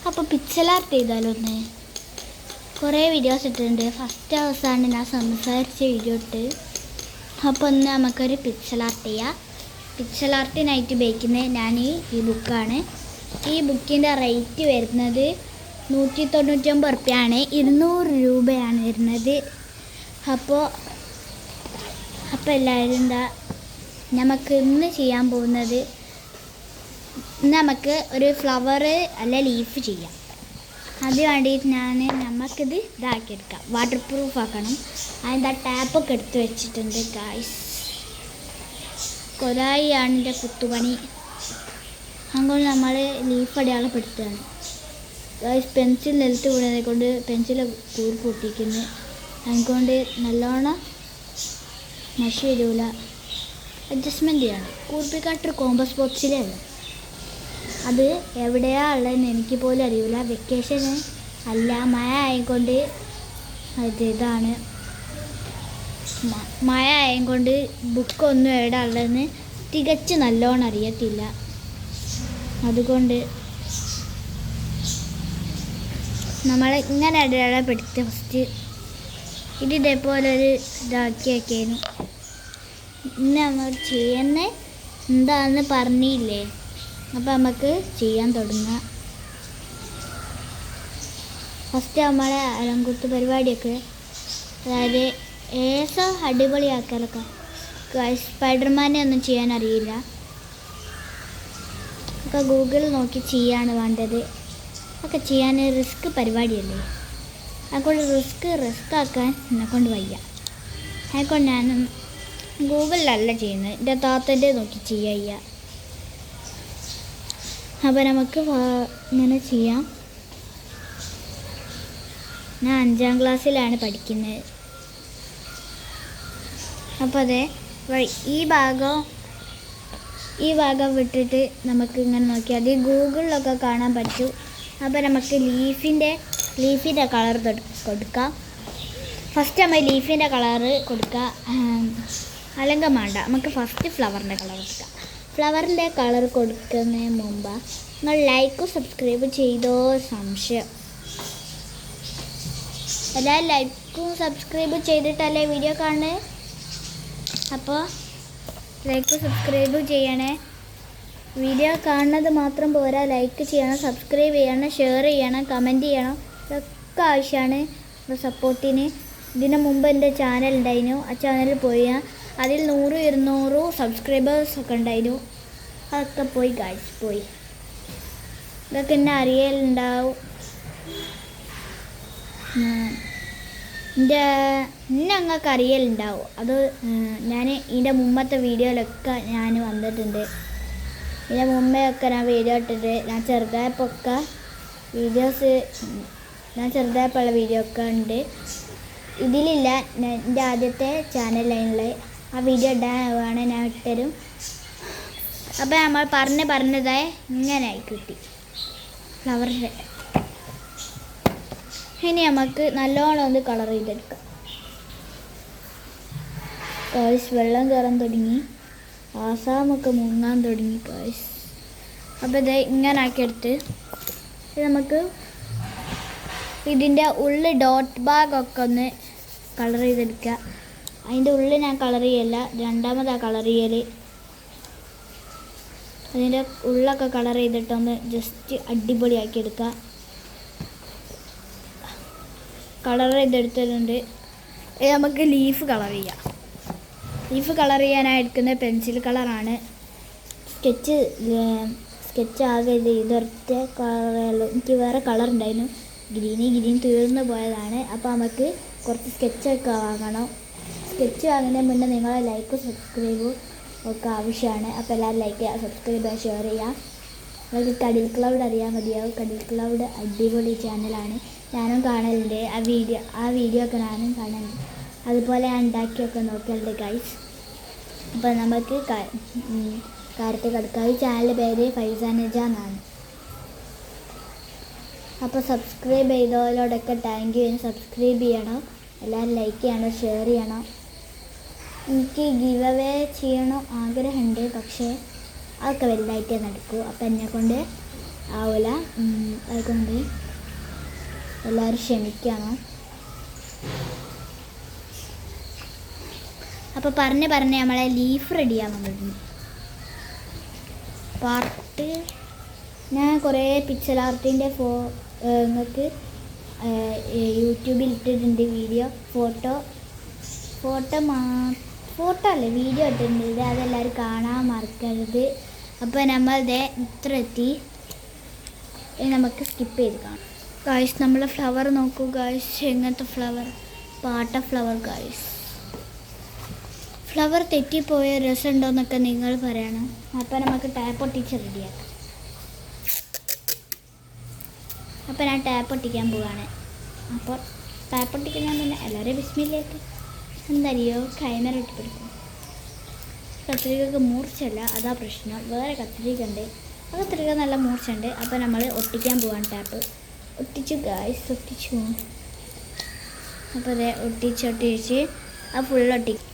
അപ്പോൾ pixel art ചെയ്താലൊന്ന് കുറേ videos ഇട്ടിട്ടുണ്ട്. ഫസ്റ്റ് അവസാനം ഞാൻ സംസാരിച്ച വീഡിയോ ഇട്ട്. അപ്പോൾ ഒന്ന് നമുക്കൊരു പിക്സൽ ആർട്ട് ചെയ്യാം. പിക്സൽ ആർട്ടിനായിട്ട് ഉപയോഗിക്കുന്നത് ഞാൻ ഈ ബുക്കാണ്. ഈ ബുക്കിൻ്റെ റേറ്റ് വരുന്നത് 199 റുപ്യാണ്, 200 രൂപയാണ് വരുന്നത്. അപ്പോൾ എല്ലാവരും നമുക്ക് ഇന്ന് ചെയ്യാൻ പോകുന്നത്, നമുക്ക് ഒരു ഫ്ലവർ അല്ല ലീഫ് ചെയ്യാം. അതിന് വേണ്ടിയിട്ട് നമുക്കിത് ഇതാക്കിയെടുക്കാം, വാട്ടർ പ്രൂഫ് ആക്കണം. അതിൻ്റെ ടാപ്പൊക്കെ എടുത്ത് വെച്ചിട്ടുണ്ട് ഗായ്സ്. കൊലായിയാണ് എൻ്റെ കുത്തുപണി. അതുകൊണ്ട് നമ്മൾ ലീഫ് അടയാളപ്പെടുത്തുകയാണ് ഗായ്സ്. പെൻസിൽ നിലത്ത് വീണതെ കൊണ്ട് പെൻസിൽ കൂർ പൊട്ടിക്കുന്നു. അതുകൊണ്ട് നല്ലോണം മഷി വരില്ല, അഡ്ജസ്റ്റ്മെൻറ്റ് ചെയ്യണം. കൂർപ്പിക്കാട്ടൊരു കോമ്പസ് ബോക്സിലേ ഉള്ളൂ. അത് എവിടെയാണ് ഉള്ളതെന്ന് എനിക്ക് പോലും അറിയില്ല. വെക്കേഷന് അല്ല, മഴ ആയതുകൊണ്ട് ഇതാണ് മഴ ആയതുകൊണ്ട് ബുക്കൊന്നും എവിടെ ഉള്ളതെന്ന് തികച്ച് നല്ലോണം അറിയത്തില്ല. അതുകൊണ്ട് നമ്മൾ ഇങ്ങനെ അടയാളപ്പെടുത്തി ഫസ്റ്റ് ഇതേപോലെ ഒരു ഇതാക്കി വയ്ക്കാനും. ഇന്ന് നമ്മൾ ചെയ്യുന്നത് എന്താണെന്ന് പറഞ്ഞില്ലേ, അപ്പോൾ നമുക്ക് ചെയ്യാൻ തുടങ്ങാം. ഫസ്റ്റ് നമ്മളെ അലങ്കുത്ത് പരിപാടിയൊക്കെ, അതായത് അടിപൊളിയാക്കാനൊക്കെ. സ്പൈഡർമാനെ ഒന്നും ചെയ്യാൻ അറിയില്ല, ഒക്കെ ഗൂഗിളിൽ നോക്കി ചെയ്യാണ് വേണ്ടത്. ഒക്കെ ചെയ്യാൻ റിസ്ക് പരിപാടിയല്ലേ, അതുകൊണ്ട് റിസ്ക് ആക്കാൻ എന്നെക്കൊണ്ട് വയ്യ. അതുകൊണ്ട് ഞാൻ ഗൂഗിളിലല്ല ചെയ്യുന്നത്, എൻ്റെ താത്തൻ്റെ നോക്കി ചെയ്യുക. അപ്പോൾ നമുക്ക് ഇങ്ങനെ ചെയ്യാം. ഞാൻ 5ാം ക്ലാസ്സിലാണ് പഠിക്കുന്നത്. അപ്പോൾ അതെ ഈ ഭാഗം വിട്ടിട്ട് നമുക്ക് ഇങ്ങനെ നോക്കിയാൽ അത് ഗൂഗിളിലൊക്കെ കാണാൻ പറ്റും. അപ്പോൾ നമുക്ക് ലീഫിൻ്റെ കളർ കൊടുക്കാം. ഫസ്റ്റ് നമ്മൾ ലീഫിൻ്റെ കളറ് കൊടുക്കുക. അല്ലെങ്കിൽ വേണ്ട, നമുക്ക് ഫസ്റ്റ് ഫ്ലവറിൻ്റെ കളർ കൊടുക്കാം. ഫ്ലവറിൻ്റെ കളർ കൊടുക്കുന്നതിന് മുമ്പ് നിങ്ങൾ ലൈക്കും സബ്സ്ക്രൈബ് ചെയ്തോ സംശയം. എല്ലാവരും ലൈക്കും സബ്സ്ക്രൈബ് ചെയ്തിട്ടല്ലേ വീഡിയോ കാണുന്നത്. അപ്പോൾ ലൈക്ക് സബ്സ്ക്രൈബ് ചെയ്യണേ. വീഡിയോ കാണുന്നത് മാത്രം പോരാ, ലൈക്ക് ചെയ്യണം, സബ്സ്ക്രൈബ് ചെയ്യണം, ഷെയർ ചെയ്യണം, കമൻറ്റ് ചെയ്യണം. ഇതൊക്കെ ആവശ്യമാണ് സപ്പോർട്ടിന്. ഇതിന് മുമ്പ് എൻ്റെ ചാനൽ ഉണ്ടായിരുന്നു, ആ ചാനലിൽ പോയി അതിൽ 100-200 സബ്സ്ക്രൈബേഴ്സൊക്കെ ഉണ്ടായിരുന്നു. അതൊക്കെ പോയി ഗായ്സ്, പോയി. ഇതൊക്കെ എന്നെ അറിയലുണ്ടാവും. ഞങ്ങൾക്ക് അറിയലുണ്ടാവും. അത് ഞാൻ ഇതിൻ്റെ മുമ്പത്തെ വീഡിയോയിലൊക്കെ ഞാൻ വന്നിട്ടുണ്ട്. ഇതിൻ്റെ മുമ്പെയൊക്കെ ഞാൻ വീഡിയോ ഇട്ടിട്ട്, ഞാൻ ചെറുതായപ്പോഴുള്ള വീഡിയോ ഒക്കെ ഉണ്ട്. ഇതിലില്ല, എൻ്റെ ആദ്യത്തെ ചാനൽ ലൈനിൽ ആ വീഡിയോ ഇടാൻ ഞാൻ ഇട്ടരും. അപ്പോൾ നമ്മൾ പറഞ്ഞതായി ഇങ്ങനെ ആയി കിട്ടി ഫ്ലവറിൻ്റെ. ഇനി നമുക്ക് നല്ലോണം ഒന്ന് കളർ ചെയ്തെടുക്കാം. ഗായ്സ്, വെള്ളം കയറാൻ തുടങ്ങി, ആസാമൊക്കെ മുങ്ങാൻ തുടങ്ങി ഗായ്സ്. അപ്പോൾ ഇത് ഇങ്ങനെ ആക്കിയെടുത്ത് നമുക്ക് ഇതിൻ്റെ ഉള്ളിൽ ഡോട്ട് ഭാഗമൊക്കെ ഒന്ന് കളർ ചെയ്തെടുക്കുക. അതിൻ്റെ ഉള്ളിൽ ഞാൻ കളർ ചെയ്യല്ല, രണ്ടാമതാണ് കളർ ചെയ്യൽ. അതിൻ്റെ ഉള്ളൊക്കെ കളർ ചെയ്തിട്ടൊന്ന് ജസ്റ്റ് അടിപൊളിയാക്കി എടുക്കുക. കളർ ചെയ്തെടുത്തിട്ടുണ്ട്. നമുക്ക് ലീഫ് കളർ ചെയ്യാം. ലീഫ് കളർ ചെയ്യാനായി എടുക്കുന്ന പെൻസിൽ കളറാണ്. സ്കെച്ച് ആകെ ഇതൊറ്റ കളറുള്ളൂ. എനിക്ക് വേറെ കളർ ഉണ്ടായിരുന്നു, ഗ്രീൻ തീർന്നു പോയതാണ്. അപ്പോൾ നമുക്ക് കുറച്ച് സ്കെച്ചൊക്കെ വാങ്ങണം. സ്കെച്ച് വാങ്ങുന്നതിന് മുന്നേ നിങ്ങളെ ലൈക്കും സബ്സ്ക്രൈബും ഒക്കെ ആവശ്യമാണ്. അപ്പോൾ എല്ലാവരും ലൈക്ക് ചെയ്യുക, സബ്സ്ക്രൈബ് ചെയ്യുക, ഷെയർ ചെയ്യുക. നിങ്ങൾക്ക് കടിൽ ക്ലൗഡ് അറിയാൻ മതിയാവും. കടിൽ ക്ലൗഡ് അടിപൊളി ചാനലാണ്, ഞാനും കാണലുണ്ട്. ആ വീഡിയോ ഒക്കെ ഞാനും കാണലുണ്ട്. അതുപോലെ ഞാൻ ഉണ്ടാക്കിയൊക്കെ നോക്കലുണ്ട് ഗൈസ്. അപ്പോൾ നമുക്ക് കാര്യത്തിൽ കിടക്കാം. ഈ ചാനലിൻ്റെ പേര് ഫൈസാനജ എന്നാണ്. അപ്പോൾ സബ്സ്ക്രൈബ് ചെയ്തവരോടൊക്കെ താങ്ക് യു. സബ്സ്ക്രൈബ് ചെയ്യണം, എല്ലാവരും ലൈക്ക് ചെയ്യണം, ഷെയർ ചെയ്യണം. എനിക്ക് ഗിവ് അവേ ചെയ്യണം ആഗ്രഹമുണ്ട്, പക്ഷേ അതൊക്കെ വലുതായിട്ടേ നടക്കൂ. അപ്പോൾ എന്നെക്കൊണ്ട് ആവില്ല. അതുകൊണ്ട് എല്ലാവരും ക്ഷമിക്കണം. അപ്പോൾ പറഞ്ഞ് നമ്മളെ ലീഫ് റെഡിയാൻ വന്നിട്ടുണ്ട്. പാർട്ട് ഞാൻ കുറേ പിക്ചർ ആർട്ടിൻ്റെ നിങ്ങൾക്ക് യൂട്യൂബിൽ ഇട്ടിട്ടുണ്ട് വീഡിയോ. ഫോട്ടോ അല്ല വീഡിയോ ഇട്ടിട്ടുണ്ട്. അതെല്ലാവരും കാണാൻ മറക്കരുത്. അപ്പോൾ നമ്മളിത് ഇത്ര എത്തി. നമുക്ക് സ്കിപ്പ് ചെയ്ത് കാണാം. ഗായ്സ് നമ്മളെ ഫ്ലവർ നോക്കൂ ഗായ്സ്. എങ്ങനത്തെ ഫ്ലവർ? പാട്ട ഫ്ലവർ ഗായ്സ്. ഫ്ലവർ തെറ്റിപ്പോയ രസമുണ്ടോയെന്നൊക്കെ നിങ്ങൾ പറയണം. അപ്പോൾ നമുക്ക് ടാപ്പ് ഒട്ടിച്ച് റെഡിയാക്കാം. അപ്പോൾ ഞാൻ ടാപ്പ് ഒട്ടിക്കാൻ പോവാണ്. അപ്പോൾ ടാപ്പ് ഒട്ടിക്കാൻ പിന്നെ എല്ലാവരും ബിസ്മില്ലേക്ക് എന്തറിയോ ക്യാമറ ഇട്ട് പിടിക്കും. കത്രികക്ക് മൂർച്ചല്ല, അതാ പ്രശ്നം. വേറെ കത്രിക ഉണ്ട്, ആ കത്രിക നല്ല മൂർച്ചയുണ്ട്. അപ്പോൾ നമ്മൾ ഒട്ടിക്കാൻ പോവാണ്. ടാപ്പ് ഒട്ടിച്ചു ഗായ്സ്, ഒട്ടിച്ചു. അപ്പോൾ അതെ ഒട്ടിച്ച് ആ ഫുൾ ഒട്ടിക്കും.